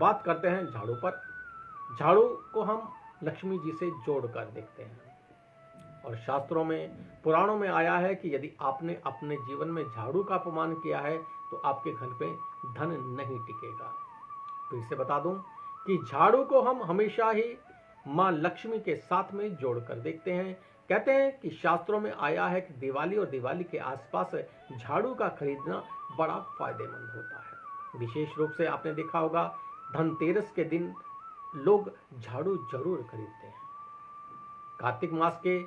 बात करते हैं झाड़ू पर। झाड़ू को हम लक्ष्मी जी से जोड़कर देखते हैं और शास्त्रों में, पुराणों में आया है कि यदि आपने अपने जीवन में झाड़ू का अपमान किया है तो आपके घर पे धन नहीं टिकेगा। फिर से बता दूं कि झाड़ू को हम हमेशा ही मां लक्ष्मी के साथ में जोड़कर देखते हैं। कहते हैं कि शास्त्रों में आया है कि दिवाली और दिवाली के आसपास झाड़ू का खरीदना बड़ा फायदेमंद होता है। विशेष रूप से आपने देखा होगा धनतेरस के दिन लोग झाड़ू जरूर खरीदते हैं। कार्तिक मास के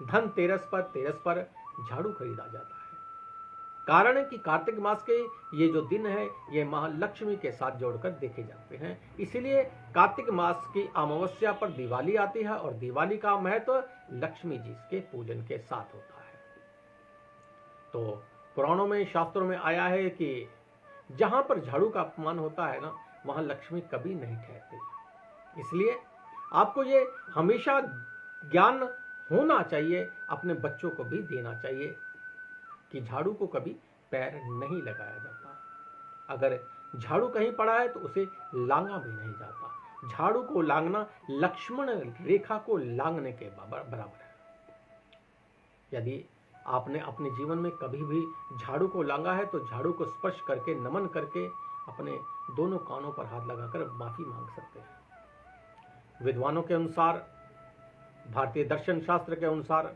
धनतेरस पर झाड़ू खरीदा जाता है। कारण है कि कार्तिक मास के ये जो दिन है ये महालक्ष्मी के साथ जोड़कर देखे जाते हैं। इसीलिए कार्तिक मास की अमावस्या पर दिवाली आती है और दिवाली का महत्व लक्ष्मी जी के पूजन के साथ होता है। तो पुराणों में, शास्त्रों में आया है कि जहां पर झाड़ू का अपमान होता है ना, वहां लक्ष्मी कभी नहीं ठहरती। इसलिए आपको ये हमेशा ज्ञान होना चाहिए, अपने बच्चों को भी देना चाहिए कि झाड़ू को कभी पैर नहीं लगाया जाता। अगर झाड़ू कहीं पड़ा है तो उसे लांगा भी नहीं जाता। झाड़ू को लांगना लक्ष्मण रेखा को लांगने के बराबर है। यदि आपने अपने जीवन में कभी भी झाड़ू को लांगा है तो झाड़ू को स्पर्श करके, नमन करके अपने दोनों कानों पर हाथ लगाकर माफी मांग सकते हैं। विद्वानों के अनुसार, भारतीय दर्शन शास्त्र के अनुसार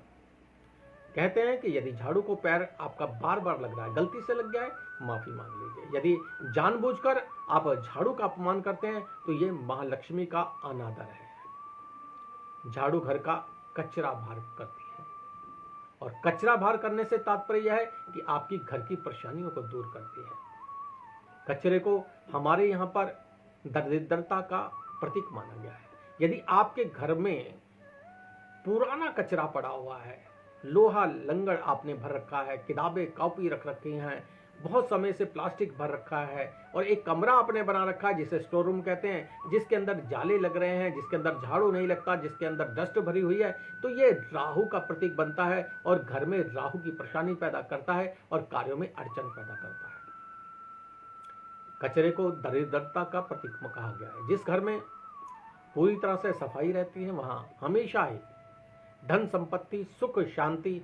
कहते हैं कि यदि झाड़ू को पैर आपका बार बार लग रहा है, गलती से लग गया है, माफी मांग लीजिए। यदि जानबूझकर आप झाड़ू का अपमान करते हैं तो यह महालक्ष्मी का अनादर है। झाड़ू घर का कचरा बाहर करती है और कचरा बाहर करने से तात्पर्य यह है कि आपकी घर की परेशानियों को दूर करती है। कचरे को हमारे यहां पर दरिद्रता का प्रतीक माना गया है। यदि आपके घर में पुराना कचरा पड़ा हुआ है, लोहा लंगड़ आपने भर रखा है, किताबें कॉपी रख रखी हैं, बहुत समय से प्लास्टिक भर रखा है और एक कमरा आपने बना रखा है जिसे स्टोर रूम कहते हैं, जिसके अंदर जाले लग रहे हैं, जिसके अंदर झाड़ू नहीं लगता, जिसके अंदर डस्ट भरी हुई है, तो ये राहु का प्रतीक बनता है और घर में राहु की परेशानी पैदा करता है और कार्यों में अड़चन पैदा करता है। कचरे को दरिद्रता का प्रतीक कहा गया है। जिस घर में पूरी तरह से सफाई रहती है वहां हमेशा ही धन संपत्ति, सुख, शांति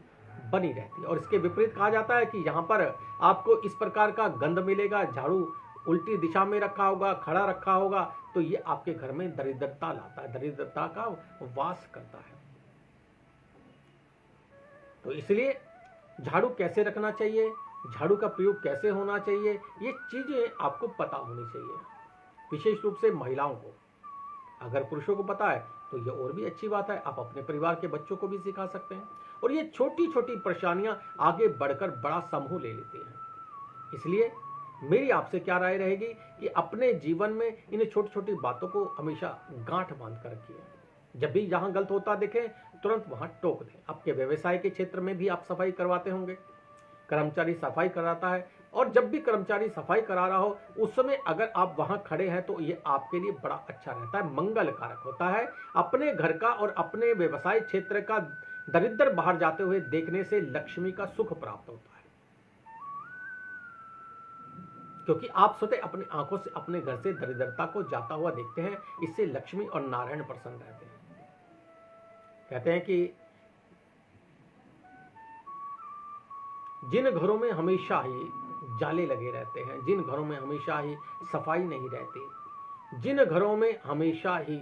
बनी रहती है। और इसके विपरीत कहा जाता है कि यहाँ पर आपको इस प्रकार का गंध मिलेगा, झाड़ू उल्टी दिशा में रखा होगा, खड़ा रखा होगा, तो ये आपके घर में दरिद्रता लाता है, दरिद्रता का वास करता है। तो इसलिए झाड़ू कैसे रखना चाहिए, झाड़ू का प्रयोग कैसे होना चाहिए, ये चीजें आपको पता होनी चाहिए, विशेष रूप से महिलाओं को। अगर पुरुषों को पता है तो ये और भी अच्छी बात है, आप अपने परिवार के बच्चों को भी सिखा सकते हैं। और ये छोटी छोटी परेशानियां आगे बढ़कर बड़ा समूह ले लेती हैं। इसलिए मेरी आपसे क्या राय रहेगी कि अपने जीवन में इन छोटी छोटी बातों को हमेशा गांठ बांध कर रखिए। जब भी जहां गलत होता दिखे तुरंत वहां टोक दें। आपके व्यवसाय के क्षेत्र में भी आप सफाई करवाते होंगे, कर्मचारी सफाई कराता है, और जब भी कर्मचारी सफाई करा रहा हो उस समय अगर आप वहां खड़े हैं तो ये आपके लिए बड़ा अच्छा रहता है, मंगल कारक होता है। अपने घर का और अपने व्यवसाय क्षेत्र का दरिद्र बाहर जाते हुए देखने से लक्ष्मी का सुख प्राप्त होता है, क्योंकि आप स्वतः अपनी आंखों से अपने घर से दरिद्रता को जाता हुआ देखते हैं। इससे लक्ष्मी और नारायण प्रसन्न रहते हैं। कहते हैं कि जिन घरों में हमेशा ही जाले लगे रहते हैं, जिन घरों में हमेशा ही सफाई नहीं रहती, जिन घरों में हमेशा ही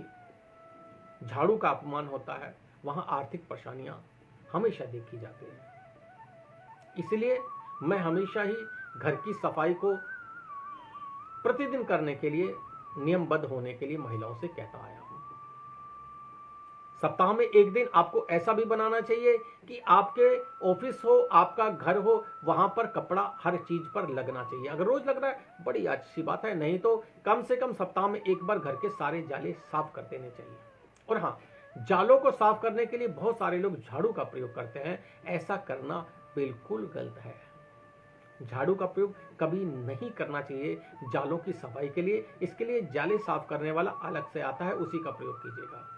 झाड़ू का अपमान होता है, वहां आर्थिक परेशानियां हमेशा देखी जाती हैं। इसलिए मैं हमेशा ही घर की सफाई को प्रतिदिन करने के लिए, नियमबद्ध होने के लिए महिलाओं से कहता आया हूं। सप्ताह में एक दिन आपको ऐसा भी बनाना चाहिए कि आपके ऑफिस हो, आपका घर हो, वहां पर कपड़ा हर चीज पर लगना चाहिए। अगर रोज लग रहा है बड़ी अच्छी बात है, नहीं तो कम से कम सप्ताह में एक बार घर के सारे जाले साफ कर देने चाहिए। और हाँ, जालों को साफ करने के लिए बहुत सारे लोग झाड़ू का प्रयोग करते हैं, ऐसा करना बिल्कुल गलत है। झाड़ू का प्रयोग कभी नहीं करना चाहिए जालों की सफाई के लिए। इसके लिए जाले साफ करने वाला अलग से आता है, उसी का प्रयोग कीजिएगा।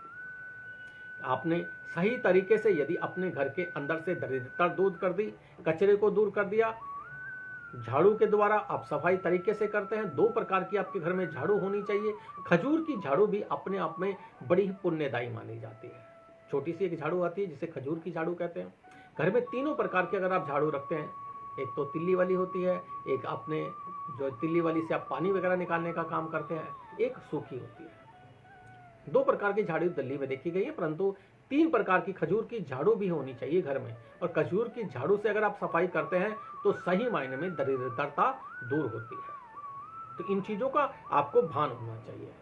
आपने सही तरीके से यदि अपने घर के अंदर से दरिद्रता दूर कर दी, कचरे को दूर कर दिया, झाड़ू के द्वारा आप सफाई तरीके से करते हैं। 2 प्रकार की आपके घर में झाड़ू होनी चाहिए। खजूर की झाड़ू भी अपने आप में बड़ी ही पुण्यदायी मानी जाती है। छोटी सी एक झाड़ू आती है जिसे खजूर की झाड़ू कहते हैं। घर में 3 प्रकार की अगर आप झाड़ू रखते हैं, एक तो तिल्ली वाली होती है, एक आपने जो तिल्ली वाली से आप पानी वगैरह निकालने का काम करते हैं, एक सूखी होती है। 2 प्रकार की झाड़ू दिल्ली में देखी गई है, परंतु 3 प्रकार की खजूर की झाड़ू भी होनी चाहिए घर में। और खजूर की झाड़ू से अगर आप सफाई करते हैं तो सही मायने में दरिद्रता दूर होती है। तो इन चीजों का आपको भान होना चाहिए।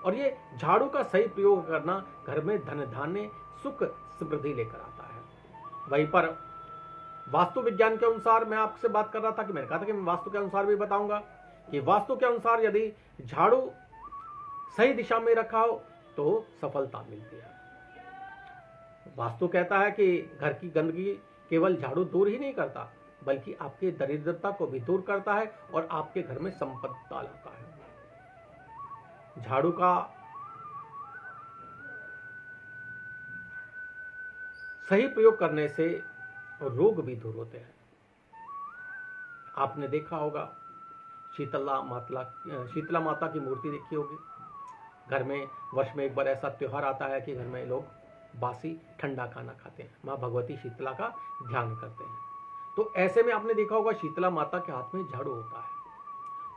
और ये झाड़ू का सही प्रयोग करना घर में धन धान्य सुख समृद्धि लेकर आता है। वहीं पर वास्तु विज्ञान के अनुसार मैं आपसे बात कर रहा था कि मैंने कहा था कि मैं वास्तु के अनुसार भी बताऊंगा कि वास्तु के अनुसार यदि झाड़ू सही दिशा में रखा हो तो सफलता मिलती है। वास्तु कहता है कि घर की गंदगी केवल झाड़ू दूर ही नहीं करता, बल्कि आपकी दरिद्रता को भी दूर करता है और आपके घर में संपत्ति लाता है। झाड़ू का सही प्रयोग करने से रोग भी दूर होते हैं। आपने देखा होगा शीतला माता की मूर्ति देखी होगी। घर में वर्ष में एक बार ऐसा त्योहार आता है कि घर में लोग बासी ठंडा खाना खाते हैं, माँ भगवती शीतला का ध्यान करते हैं। तो ऐसे में आपने देखा होगा शीतला माता के हाथ में झाड़ू होता है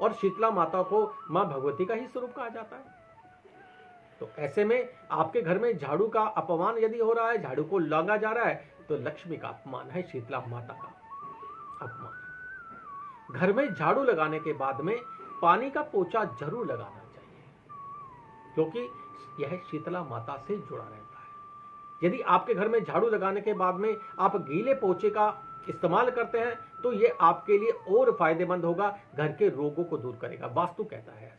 और शीतला माता को माँ भगवती का ही स्वरूप कहा जाता है। तो ऐसे में आपके घर में झाड़ू का अपमान यदि हो रहा है, झाड़ू को लांगा जा रहा है, तो लक्ष्मी का अपमान है, शीतला माता का अपमान है। घर में झाड़ू लगाने के बाद में पानी का पोछा जरूर लगाना चाहिए, क्योंकि यह शीतला माता से जुड़ा रहता है। यदि आपके घर में झाड़ू लगाने के बाद में आप गीले पोछे का इस्तेमाल करते हैं तो यह आपके लिए और फायदेमंद होगा, घर के रोगों को दूर करेगा, वास्तु कहता है ऐसा।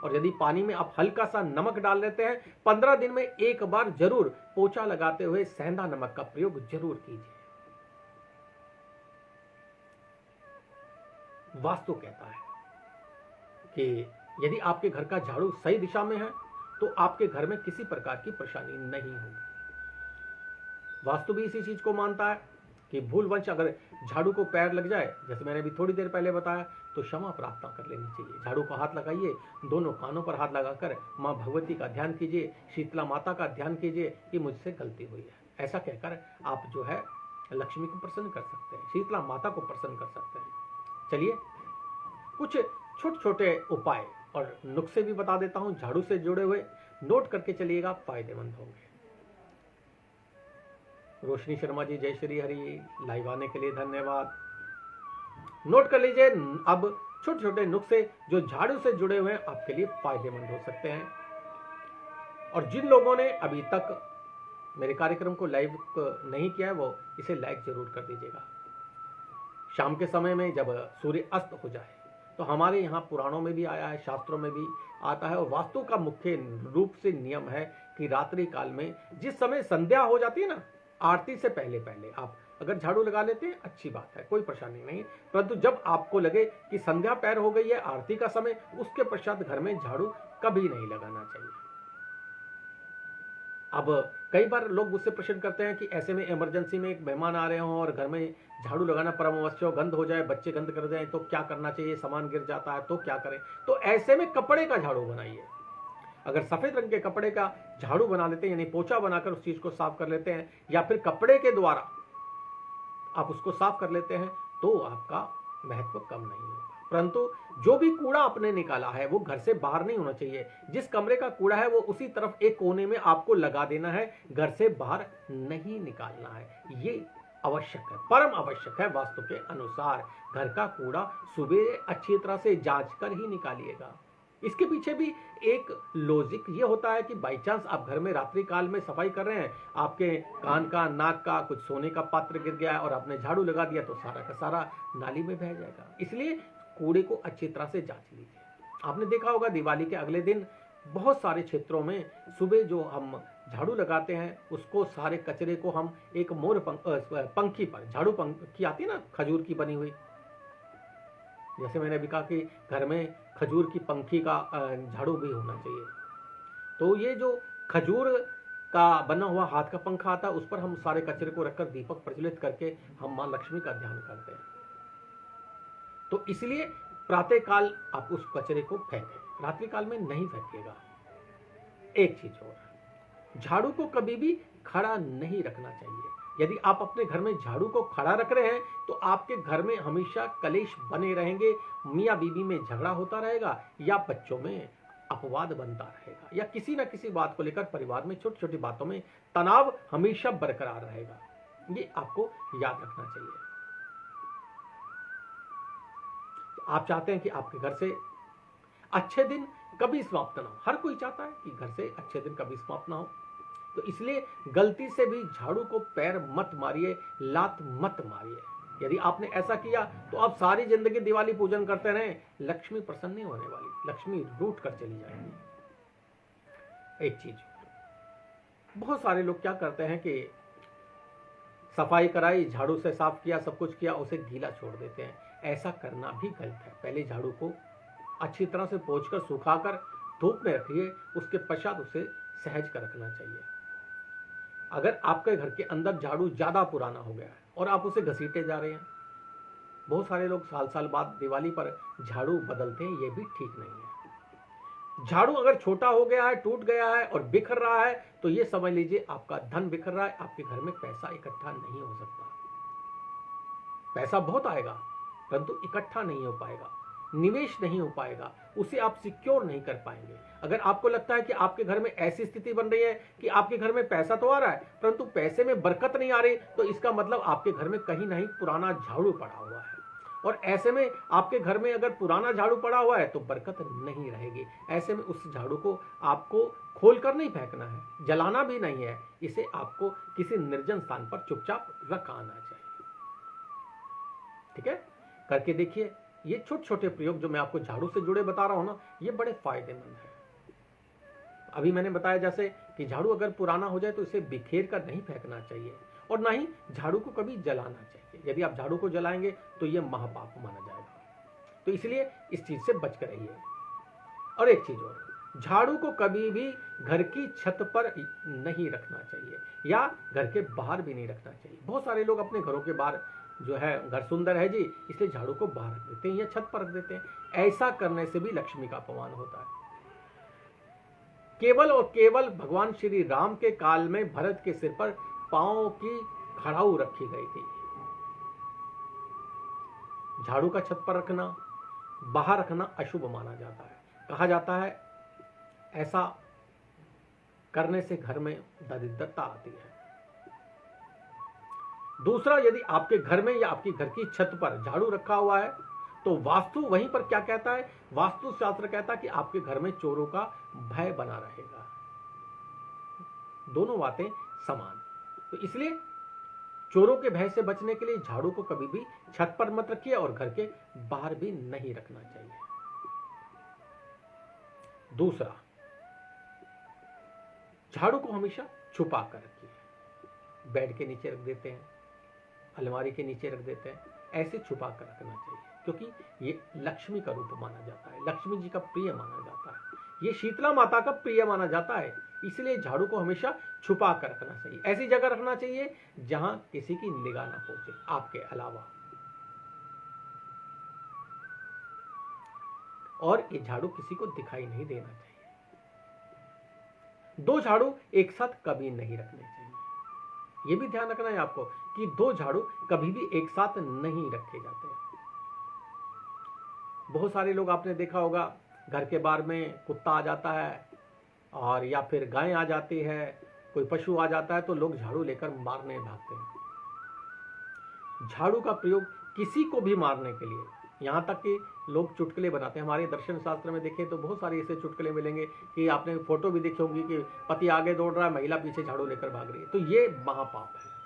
और यदि पानी में आप हल्का सा नमक डाल देते हैं, 15 दिन में एक बार जरूर पोछा लगाते हुए सेंधा नमक का प्रयोग जरूर कीजिए। वास्तु कहता है कि यदि आपके घर का झाड़ू सही दिशा में है तो आपके घर में किसी प्रकार की परेशानी नहीं होगी। वास्तु भी इसी चीज को मानता है कि भूलवंश अगर झाड़ू को पैर लग जाए, जैसे मैंने अभी थोड़ी देर पहले बताया, तो क्षमा प्रार्थना कर लेनी चाहिए। झाड़ू को हाथ लगाइए, दोनों कानों पर हाथ लगाकर माँ भगवती का ध्यान कीजिए, शीतला माता का ध्यान कीजिए कि मुझसे गलती हुई है। ऐसा कहकर आप जो है लक्ष्मी को प्रसन्न कर सकते हैं, शीतला माता को प्रसन्न कर सकते हैं। चलिए कुछ छोटे छोटे उपाय और नुस्खे भी बता देता हूं झाड़ू से जुड़े हुए, नोट करके चलिएगा, फायदेमंद होंगे। रोशनी शर्मा जी, जय श्री हरि, लाइव आने के लिए धन्यवाद। नोट कर लीजिए अब छोटे छोटे नुस्खे जो झाड़ू से जुड़े हुए हैं, आपके लिए फायदेमंद हो सकते हैं। और जिन लोगों ने अभी तक मेरे कार्यक्रम को लाइव नहीं किया है वो इसे लाइक जरूर कर दीजिएगा। शाम के समय में जब सूर्य अस्त हो जाए तो हमारे यहाँ पुराणों में भी आया है, शास्त्रों में भी आता है, और वास्तु का मुख्य रूप से नियम है कि रात्रि काल में जिस समय संध्या हो जाती है ना, आरती से पहले पहले आप अगर झाड़ू लगा लेते हैं अच्छी बात है, कोई परेशानी नहीं। परंतु जब आपको लगे कि संध्या पैर हो गई है, आरती का समय, उसके पश्चात घर में झाड़ू कभी नहीं लगाना चाहिए। अब कई बार लोग मुझसे प्रश्न करते हैं कि ऐसे में इमरजेंसी में एक मेहमान आ रहे हों और घर में झाड़ू लगाना परम आवश्यक हो, गंद हो जाए, बच्चे गंद कर दें तो क्या करना चाहिए, सामान गिर जाता है तो क्या करें। तो ऐसे में कपड़े का झाड़ू बनाइए। अगर सफेद रंग के कपड़े का झाड़ू बना लेते हैं, यानी पोछा बनाकर उस चीज को साफ कर लेते हैं, या फिर कपड़े के द्वारा आप उसको साफ कर लेते हैं, तो आपका महत्व कम नहीं होगा। परंतु जो भी कूड़ा आपने निकाला है वो घर से बाहर नहीं होना चाहिए। जिस कमरे का कूड़ा है वो उसी तरफ एक कोने में आपको लगा देना है, घर से बाहर नहीं निकालना है। ये आवश्यक है, परम आवश्यक है वास्तु के अनुसार। घर का कूड़ा सुबह अच्छी तरह से जांच कर ही निकालिएगा। इसके पीछे भी एक लॉजिक ये होता है कि बाई चांस आप घर में रात्रि काल में सफाई कर रहे हैं, आपके कान का, नाक का कुछ सोने का पात्र गिर गया और आपने झाड़ू लगा दिया तो सारा का सारा नाली में बह जाएगा। इसलिए कूड़े को अच्छी तरह से जांच लीजिए। आपने देखा होगा दिवाली के अगले दिन बहुत सारे क्षेत्रों में सुबह जो हम झाड़ू लगाते हैं उसको, सारे कचरे को हम एक मोर पंखी पर, झाड़ू पंखी आती है ना खजूर की बनी हुई, जैसे मैंने अभी कहा कि घर में खजूर की पंखी का झाड़ू भी होना चाहिए। तो ये जो खजूर का बना हुआ हाथ का पंखा आता है, उस पर हम सारे कचरे को रखकर दीपक प्रज्वलित करके हम मां लक्ष्मी का ध्यान करते हैं। तो इसलिए प्रातः काल आप उस कचरे को फेंकें, रात्रि काल में नहीं फेंकिएगा। एक चीज और, झाड़ू को कभी भी खड़ा नहीं रखना चाहिए। यदि आप अपने घर में झाड़ू को खड़ा रख रहे हैं तो आपके घर में हमेशा कलेश बने रहेंगे, मियाँ बीवी में झगड़ा होता रहेगा, या बच्चों में अपवाद बनता रहेगा, या किसी ना किसी बात को लेकर परिवार में छोटी छोटी बातों में तनाव हमेशा बरकरार रहेगा। ये आपको याद रखना चाहिए। आप चाहते हैं कि आपके घर से अच्छे दिन कभी समाप्त ना हो। हर कोई चाहता है कि घर से अच्छे दिन कभी समाप्त ना हो। तो इसलिए गलती से भी झाड़ू को पैर मत मारिए, लात मत मारिए। यदि आपने ऐसा किया तो आप सारी जिंदगी दिवाली पूजन करते रहें, लक्ष्मी प्रसन्न नहीं होने वाली, लक्ष्मी रूठ कर चली जाएगी। एक चीज, बहुत सारे लोग क्या करते हैं कि सफाई कराई, झाड़ू से साफ किया, सब कुछ किया, उसे गीला छोड़ देते हैं। ऐसा करना भी गलत है। पहले झाड़ू को अच्छी तरह से पोंछकर सुखाकर धूप में रखिए, उसके पश्चात उसे सहज कर रखना चाहिए। अगर आपके घर के अंदर झाड़ू ज्यादा पुराना हो गया है और आप उसे घसीटे जा रहे हैं, बहुत सारे लोग साल साल बाद दिवाली पर झाड़ू बदलते हैं, ये भी ठीक नहीं है। झाड़ू अगर छोटा हो गया है, टूट गया है और बिखर रहा है, तो ये समझ लीजिए आपका धन बिखर रहा है, आपके घर में पैसा इकट्ठा नहीं हो सकता। पैसा बहुत आएगा परंतु इकट्ठा नहीं हो पाएगा, निवेश नहीं हो पाएगा, उसे आप सिक्योर नहीं कर पाएंगे। अगर आपको लगता है कि आपके घर में ऐसी स्थिति बन रही है कि आपके घर में पैसा तो आ रहा है परंतु पैसे में बरकत नहीं आ रही, तो इसका मतलब आपके घर में कहीं ना कहीं पुराना झाड़ू पड़ा हुआ है। और ऐसे में आपके घर में अगर पुराना झाड़ू पड़ा हुआ है तो बरकत नहीं रहेगी। ऐसे में उस झाड़ू को आपको खोलकर नहीं फेंकना है, जलाना भी नहीं है, इसे आपको किसी निर्जन स्थान पर चुपचाप रख आना चाहिए। ठीक है, करके देखिए। ये छोटे छोटे प्रयोग जो मैं आपको झाड़ू से जुड़े बता रहा हूं ना, ये बड़े फायदेमंद है। अभी मैंने बताया जैसे कि झाड़ू अगर पुराना हो जाए तो इसे बिखेर कर नहीं फेंकना चाहिए, और ना ही झाड़ू को कभी जलाना चाहिए। यदि आप झाड़ू को जलाएंगे तो यह महापाप माना जाएगा। तो इसलिए इस चीज से बच कर रहिए। और एक चीज और, झाड़ू को कभी भी घर की छत पर नहीं रखना चाहिए या घर के बाहर भी नहीं रखना चाहिए। बहुत सारे लोग अपने घरों के बाहर जो है, घर सुंदर है जी इसलिए झाड़ू को बाहर रख देते हैं या छत पर रख देते हैं। ऐसा करने से भी लक्ष्मी का अपमान होता है। केवल और केवल भगवान श्री राम के काल में भरत के सिर पर पांव की खड़ाऊ रखी गई थी। झाड़ू का छत पर रखना, बाहर रखना अशुभ माना जाता है। कहा जाता है ऐसा करने से घर में दरिद्रता आती है। दूसरा, यदि आपके घर में या आपकी घर की छत पर झाड़ू रखा हुआ है तो वास्तु वहीं पर क्या कहता है, वास्तु शास्त्र कहता है कि आपके घर में चोरों का भय बना रहेगा। दोनों बातें समान। तो इसलिए चोरों के भय से बचने के लिए झाड़ू को कभी भी छत पर मत रखिए और घर के बाहर भी नहीं रखना चाहिए। दूसरा, झाड़ू को हमेशा छुपा कर रखिए। बेड के नीचे रख देते हैं, अलमारी के नीचे रख देते हैं, ऐसे छुपा कर रखना चाहिए, क्योंकि ये लक्ष्मी का रूप माना जाता है, लक्ष्मी जी का प्रिय माना जाता है, ये शीतला माता का प्रिय माना जाता है। इसलिए झाड़ू को हमेशा छुपा कर रखना चाहिए। ऐसी जगह रखना चाहिए जहां किसी की निगाह ना पहुंचे आपके अलावा। और ये झाड़ू किसी को दिखाई नहीं देना चाहिए। दो झाड़ू एक साथ कभी नहीं रखने चाहिए। यह भी ध्यान रखना है आपको कि दो झाड़ू कभी भी एक साथ नहीं रखे जाते हैं। बहुत सारे लोग आपने देखा होगा, घर के बाहर में कुत्ता आ जाता है और या फिर गाय आ जाती है, कोई पशु आ जाता है तो लोग झाड़ू लेकर मारने भागते हैं। झाड़ू का प्रयोग किसी को भी मारने के लिए, यहाँ तक कि लोग चुटकुले बनाते हैं। हमारे दर्शन शास्त्र में देखें तो बहुत सारे ऐसे चुटकुले मिलेंगे कि आपने फोटो भी देखी होगी कि पति आगे दौड़ रहा है, महिला पीछे झाड़ू लेकर भाग रही है। तो ये महापाप है।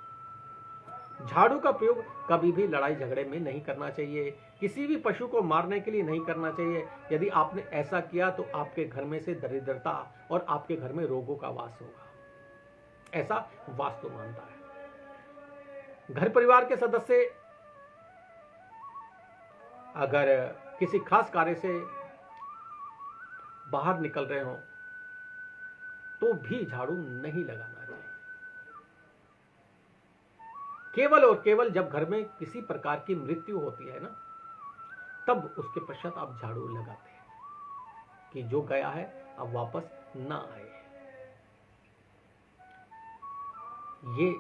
झाड़ू का प्रयोग कभी भी लड़ाई झगड़े में नहीं करना चाहिए, किसी भी पशु को मारने के लिए नहीं करना चाहिए। यदि आपने ऐसा किया तो आपके घर में से दरिद्रता और आपके घर में रोगों का वास होगा, ऐसा वास्तु मानता है। घर परिवार के सदस्य अगर किसी खास कार्य से बाहर निकल रहे हो तो भी झाड़ू नहीं लगाना चाहिए। केवल और केवल जब घर में किसी प्रकार की मृत्यु होती है ना, तब उसके पश्चात आप झाड़ू लगाते हैं कि जो गया है अब वापस ना आए, ये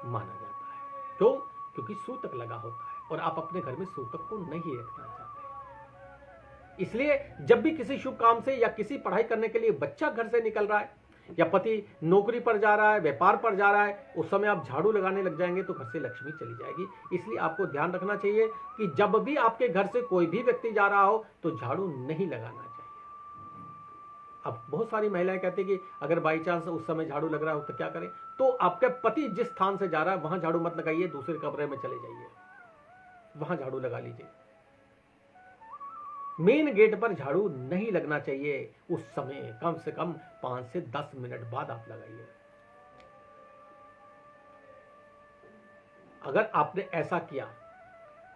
माना जाता है। क्यों? क्योंकि सूतक लगा होता है और आप अपने घर में सूतक को नहीं रखना चाहते। इसलिए जब भी किसी शुभ काम से या किसी पढ़ाई करने के लिए बच्चा घर से निकल रहा है या पति नौकरी पर जा रहा है, व्यापार पर जा रहा है, उस समय आप झाड़ू लगाने लग जाएंगे तो घर से लक्ष्मी चली जाएगी। इसलिए आपको ध्यान रखना चाहिए कि जब भी आपके घर से कोई भी व्यक्ति जा रहा हो तो झाड़ू नहीं लगाना चाहिए। अब बहुत सारी महिलाएं कहती हैं कि अगर बाई चांस उस समय झाड़ू लग रहा हो तो क्या करें? तो आपके पति जिस स्थान से जा रहा है वहां झाड़ू मत लगाइए, दूसरे कमरे में चले जाइए, वहां झाड़ू लगा लीजिए। मेन गेट पर झाड़ू नहीं लगना चाहिए उस समय, कम से कम 5 से 10 मिनट बाद आप लगाइए। अगर आपने ऐसा किया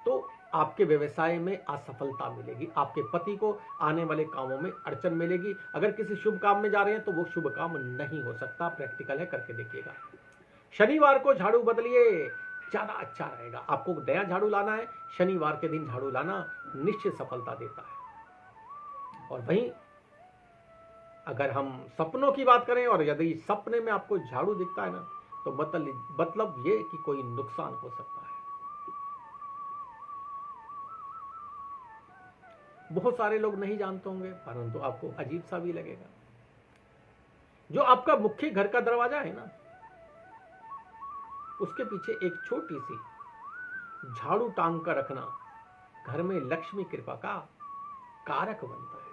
तो आपके व्यवसाय में असफलता मिलेगी, आपके पति को आने वाले कामों में अड़चन मिलेगी। अगर किसी शुभ काम में जा रहे हैं तो वो शुभ काम नहीं हो सकता। प्रैक्टिकल है, करके देखिएगा। शनिवार को झाड़ू बदलिए, ज्यादा अच्छा रहेगा। आपको नया झाड़ू लाना है, शनिवार के दिन झाड़ू लाना निश्चित सफलता देता है। और वहीं अगर हम सपनों की बात करें और यदि सपने में आपको झाड़ू दिखता है ना तो मतलब ये कि कोई नुकसान हो सकता है। बहुत सारे लोग नहीं जानते होंगे, परंतु आपको अजीब सा भी लगेगा। जो आपका मुख्य घर का दरवाजा है ना, उसके पीछे एक छोटी सी झाड़ू टांग कर रखना घर में लक्ष्मी कृपा का कारक बनता है।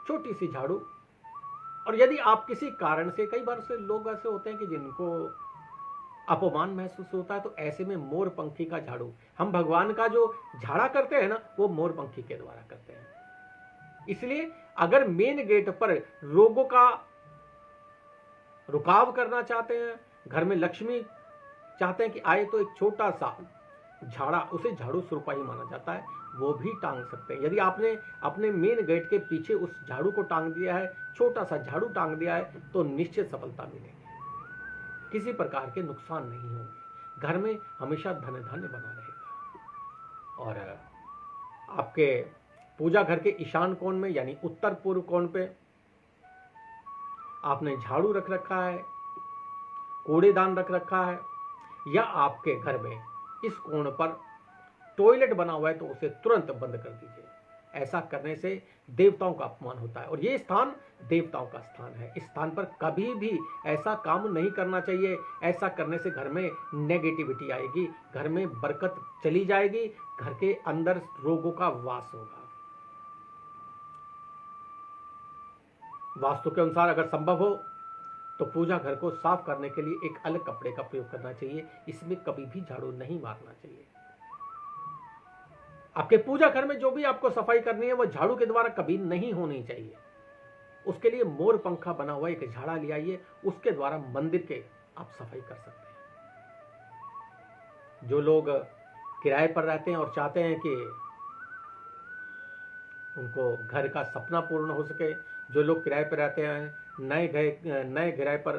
छोटी सी झाड़ू। और यदि आप किसी कारण से, कई बार से लोग ऐसे होते हैं कि जिनको अपमान महसूस होता है, तो ऐसे में मोर पंखी का झाड़ू, हम भगवान का जो झाड़ा करते हैं ना वो मोर पंखी के द्वारा करते हैं। इसलिए अगर मेन गेट पर रोगों का रुकाव करना चाहते हैं, घर में लक्ष्मी चाहते हैं कि आए, तो एक छोटा सा झाड़ा, उसे झाड़ू सुरपाई माना जाता है, वो भी टांग सकते हैं। यदि आपने अपने मेन गेट के पीछे उस झाड़ू को टांग दिया है, छोटा सा झाड़ू टांग दिया है, तो निश्चित सफलता मिलेगी, किसी प्रकार के नुकसान नहीं होंगे, घर में हमेशा धन धान्य बना रहेगा। और आपके पूजा घर के ईशान कोण में यानी उत्तर पूर्व कोण पे आपने झाड़ू रख रखा है, कूड़ेदान रख रखा है, या आपके घर में इस कोण पर टॉयलेट बना हुआ है तो उसे तुरंत बंद कर दीजिए। ऐसा करने से देवताओं का अपमान होता है और ये स्थान देवताओं का स्थान है। इस स्थान पर कभी भी ऐसा काम नहीं करना चाहिए। ऐसा करने से घर में नेगेटिविटी आएगी, घर में बरकत चली जाएगी, घर के अंदर रोगों का वास होगा। वास्तु के अनुसार अगर संभव हो तो पूजा घर को साफ करने के लिए एक अलग कपड़े का प्रयोग करना चाहिए। इसमें कभी भी झाड़ू नहीं मारना चाहिए। आपके पूजा घर में जो भी आपको सफाई करनी है वो झाड़ू के द्वारा कभी नहीं होनी चाहिए। उसके लिए मोर पंखा बना हुआ एक झाड़ा ले आइए, उसके द्वारा मंदिर के आप सफाई कर सकते हैं। जो लोग किराए पर रहते हैं और चाहते हैं कि उनको घर का सपना पूर्ण हो सके, जो लोग किराए पर रहते हैं, नए किराए पर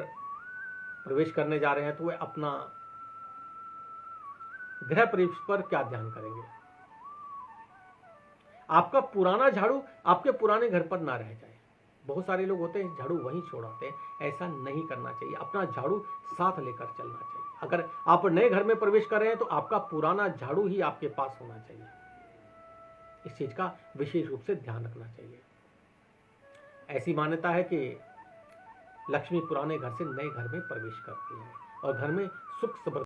प्रवेश करने जा रहे हैं, तो वे अपना गृह प्रवेश पर क्या ध्यान करेंगे? आपका पुराना झाड़ू आपके पुराने घर पर ना रह जाए। बहुत सारे लोग होते हैं झाड़ू वहीं छोड़ाते हैं, ऐसा नहीं करना चाहिए। अपना झाड़ू साथ लेकर चलना चाहिए। अगर आप नए घर में प्रवेश कर रहे हैं तो आपका पुराना झाड़ू ही आपके पास होना चाहिए। इस चीज का विशेष रूप से ध्यान रखना चाहिए। ऐसी मान्यता है कि लक्ष्मी पुराने घर से नए घर में प्रवेश करती है और घर में सुख समृद्धि